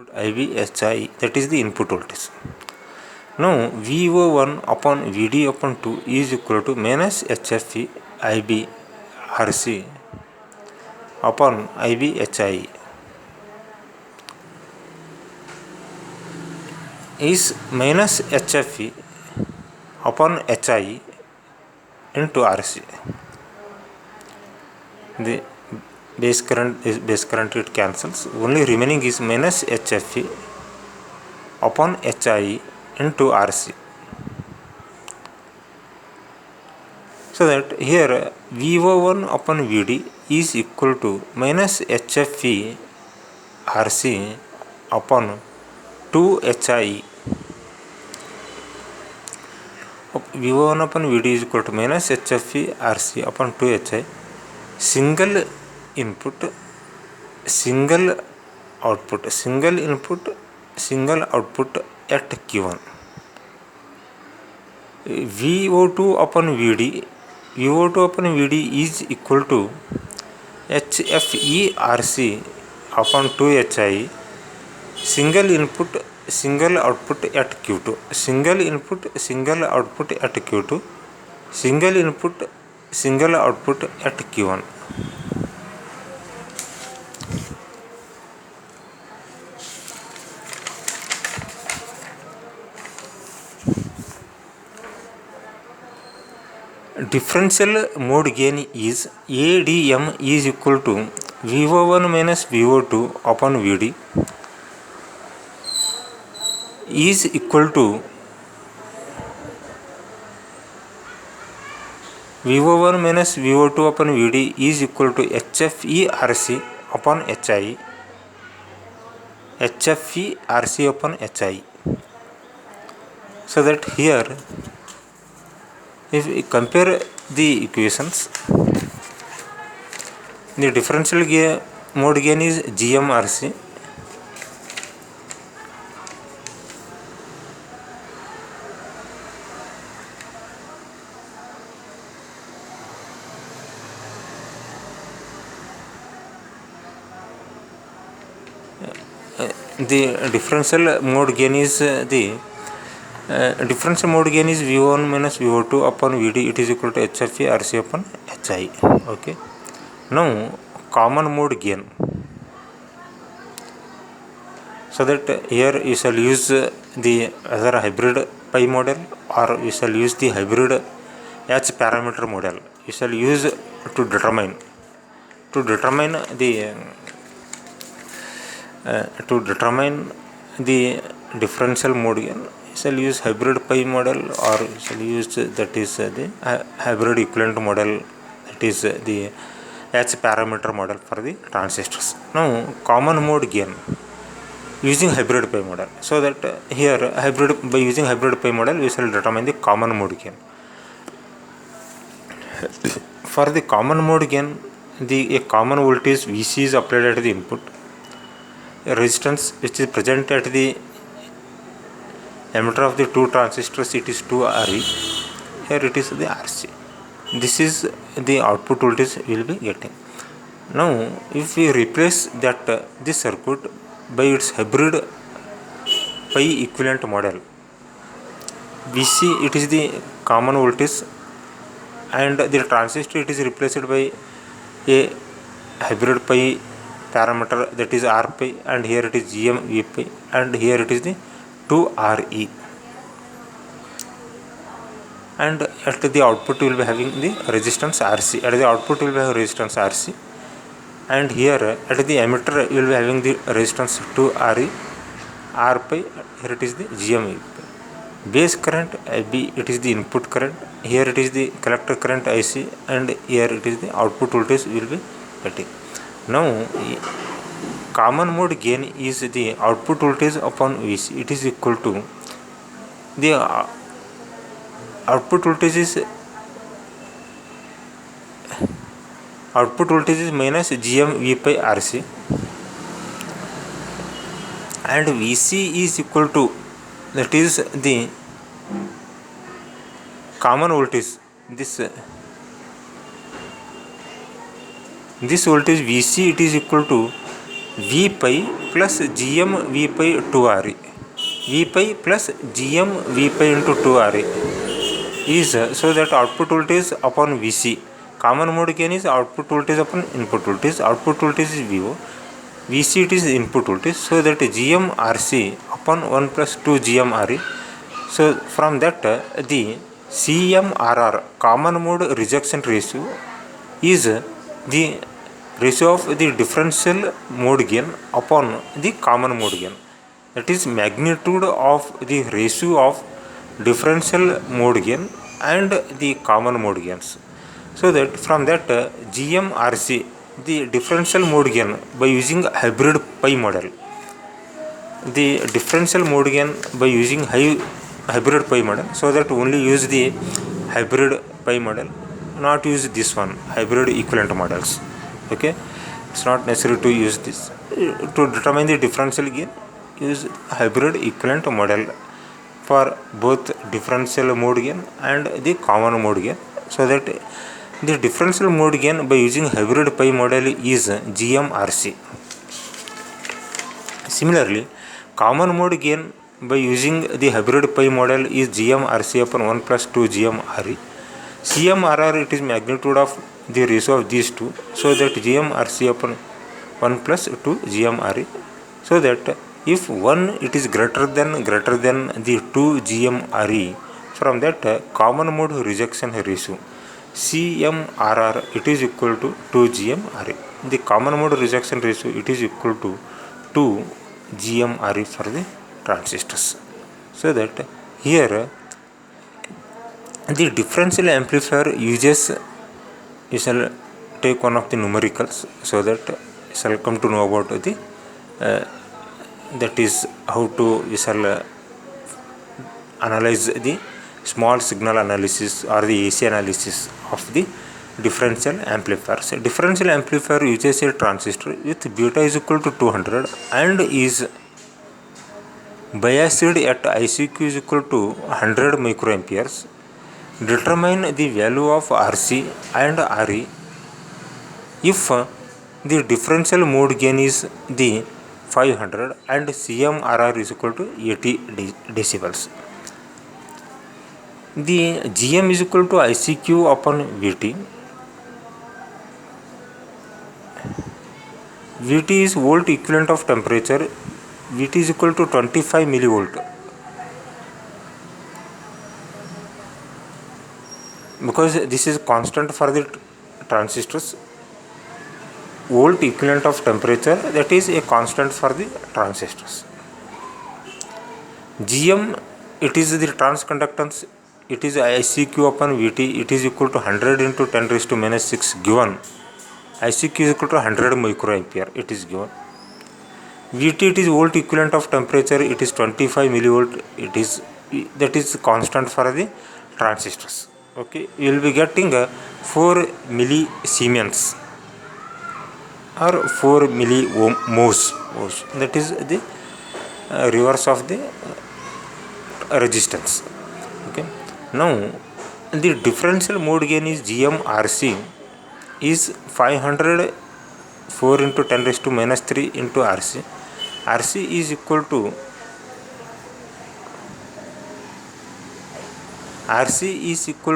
IVHI, that is the input voltage. Now VO1 upon VD upon 2 is equal to minus HFE IB RC upon IVHI is minus HFE upon HI into RC. The base current it cancels. Only remaining is minus HFE upon HI into RC. So that here VO1 upon VD is equal to minus HFE RC upon 2 HI. VO1 upon VD is equal to minus HFE RC upon 2 HI. Single input, single output, single input, single output at Q1. VO2 upon VD, VO2 upon VD is equal to HFE RC upon 2 HI, single input, single output at Q2, single input, single output at Q2, single input, single output at Q1. Differential mode gain is ADM is equal to VO1 minus VO2 upon VD is equal to VO1 minus VO2 upon VD is equal to HFE RC upon HI, HFE RC upon HI. So that here if we compare the equations, the differential mode gain is GMRC, the differential mode gain is differential mode gain is V1 minus VO2 upon VD, it is equal to HFE RC upon HI. Okay. Now common mode gain. So that here you shall use the other hybrid pi model, or you shall use the hybrid H parameter model. You shall use to determine the differential mode gain. You shall use hybrid pi model, or you shall use that is the hybrid equivalent model, that is the H parameter model for the transistors. Now common mode gain using hybrid pi model. So that here by using hybrid pi model we shall determine the common mode gain. For the common mode gain, a common voltage Vc is applied at the input. A resistance which is present at the emitter of the two transistors, it is 2Re. Here it is the RC. This is the output voltage we will be getting. Now if we replace that this circuit by its hybrid pi equivalent model, Vc it is the common voltage, and the transistor it is replaced by a hybrid pi parameter, that is R pi, and here it is GM V pi, and here it is the 2Re, and at the output we will be having the resistance RC. At the output we will be having resistance RC, and here at the emitter you will be having the resistance 2Re, R pi, here it is the GM V pi. Base current IB, it is the input current, here it is the collector current IC, and here it is the output voltage we will be getting. Now common mode gain is the output voltage upon Vc, it is equal to the output voltage is minus GM V pi RC, and Vc is equal to, that is the common voltage, this voltage Vc it is equal to V pi plus gm v pi 2re, v pi plus gm v pi into 2re is so that output voltage upon vc, common mode gain is output voltage upon input voltage. Output voltage is vo, vc it is input voltage, so that gm rc upon 1 plus 2 gm re. So from that the CMRR, common mode rejection ratio, is the ratio of the differential mode gain upon the common mode gain. That is magnitude of the ratio of differential mode gain and the common mode gains. So that from that GMRC, the differential mode gain by using hybrid pi model, the differential mode gain by using hybrid pi model, so that only use the hybrid pi model, not use this one hybrid equivalent models. Okay, it's not necessary to use this to determine the differential gain. Use hybrid equivalent model for both differential mode gain and the common mode gain, so that the differential mode gain by using hybrid pi model is GMRC. Similarly, common mode gain by using the hybrid pi model is GMRC upon 1 plus 2 GMRE. CMRR, it is magnitude of the ratio of these two, so that GMRC upon 1 plus 2 GMRE, so that if 1 it is greater than the 2 GMRE, from that common mode rejection ratio CMRR it is equal to 2 GMRE. The common mode rejection ratio it is equal to 2 GMRE for the transistors. So that here the differential amplifier uses, you shall take one of the numericals, so that you shall come to know about the that is how to you shall analyze the small signal analysis or the AC analysis of the differential amplifiers. Differential amplifier uses a transistor with beta is equal to 200 and is biased at ICQ is equal to 100 microamperes. Determine the value of RC and RE if the differential mode gain is the 500 and CMRR is equal to 80 decibels. The GM is equal to ICQ upon VT. VT is volt equivalent of temperature. VT is equal to 25 millivolt. Because this is constant for the transistors, volt equivalent of temperature, that is a constant for the transistors. GM, it is the transconductance, it is ICQ upon VT, it is equal to 100 into 10 raised to minus 6 given. ICQ is equal to 100 microampere, it is given. VT, it is volt equivalent of temperature, it is 25 millivolt, it is, that is constant for the transistors. Okay, you will be getting 4 millisiemens or 4 milliohms, that is the reverse of the resistance. Okay, now the differential mode gain is GMRC is 500 4 into 10 raised to minus 3 into RC. RC is equal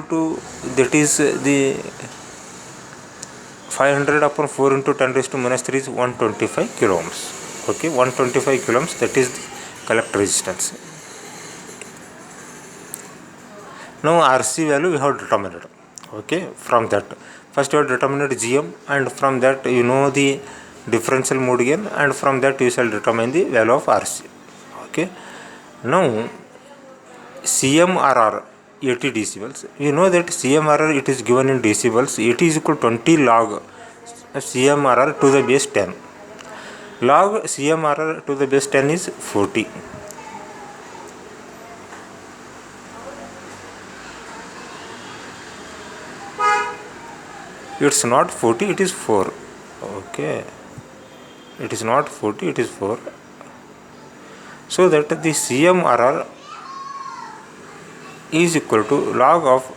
to that is the 500 upon 4 into 10 raised to minus 3 is 125 kilo ohms. Okay, 125 kilo ohms, that is the collector resistance. Now RC value we have determined. Okay, from that first you have determined GM, and from that you know the differential mode gain, and from that you shall determine the value of RC. Okay, now CMRR 80 decibels. You know that CMRR it is given in decibels. 80 is equal to 20 log CMRR to the base 10. Log CMRR to the base 10 is 40. It's not 40, it is 4. Okay, it is not 40, it is 4. So that the CMRR is equal to log of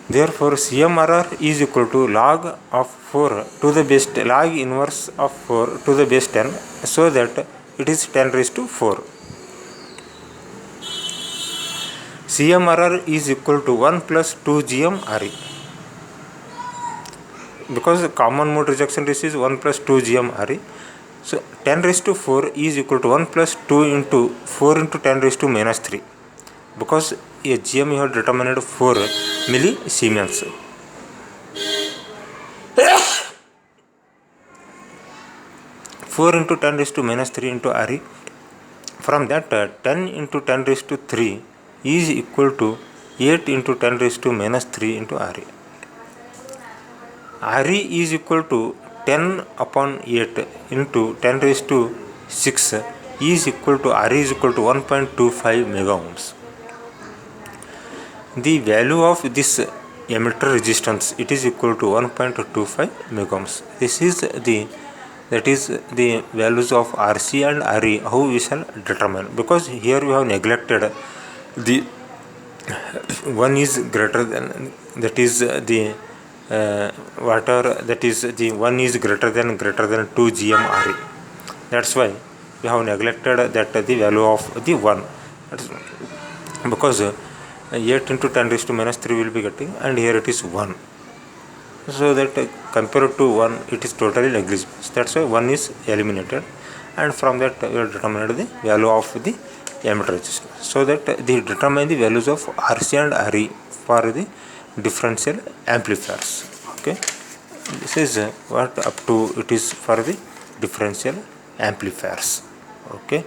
Therefore, CMRR is equal to log of 4 to the base log inverse of 4 to the base 10, so that it is 10 raised to 4. CMRR is equal to 1 plus 2 GMRE, because common mode rejection ratio is 1 plus 2 GMRE. So 10 raised to 4 is equal to 1 plus 2 into 4 into 10 raised to minus 3, because a GM you have determined 4 millisiemens. Four into 10 raised to minus 3 into RE. From that, 10 into 10 raised to 3 is equal to 8 into 10 raised to minus 3 into RE. RE is equal to 10 upon 8 into 10 raised to 6 is equal to RE is equal to 1.25 mega ohms. The value of this emitter resistance, it is equal to 1.25 mega ohms. This is the values of RC and RE, how we shall determine, because here we have neglected the one is greater than, that is the whatever, that is the one is greater than 2 GMRE. That's why we have neglected that the value of the 1. That's because 8 into 10 raised to minus 3 will be getting, and here it is 1. So that compared to 1, it is totally negligible. That's why 1 is eliminated, and from that we have determined the value of the emitter resistance, so that they determine the values of RC and RE for the differential amplifiers. Okay, this is what up to it is for the differential amplifiers. Okay.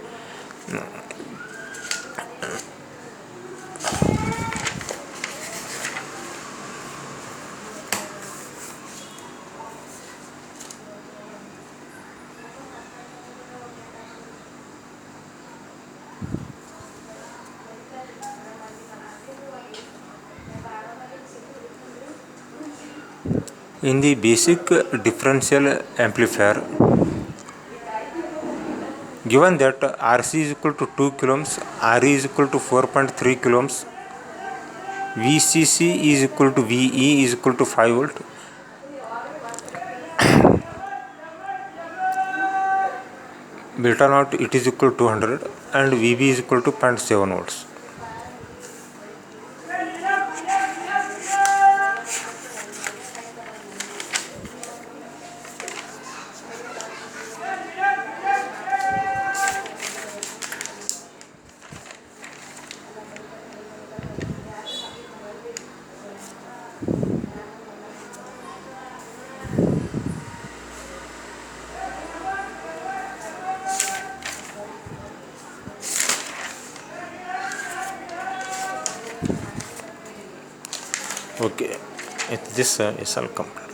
In the basic differential amplifier, given that RC is equal to 2 kilohms, RE is equal to 4.3 kilohms, VCC is equal to VE is equal to 5 volt, beta naught it is equal to 200, and VB is equal to 0.7 volts. Okay, this is all complete.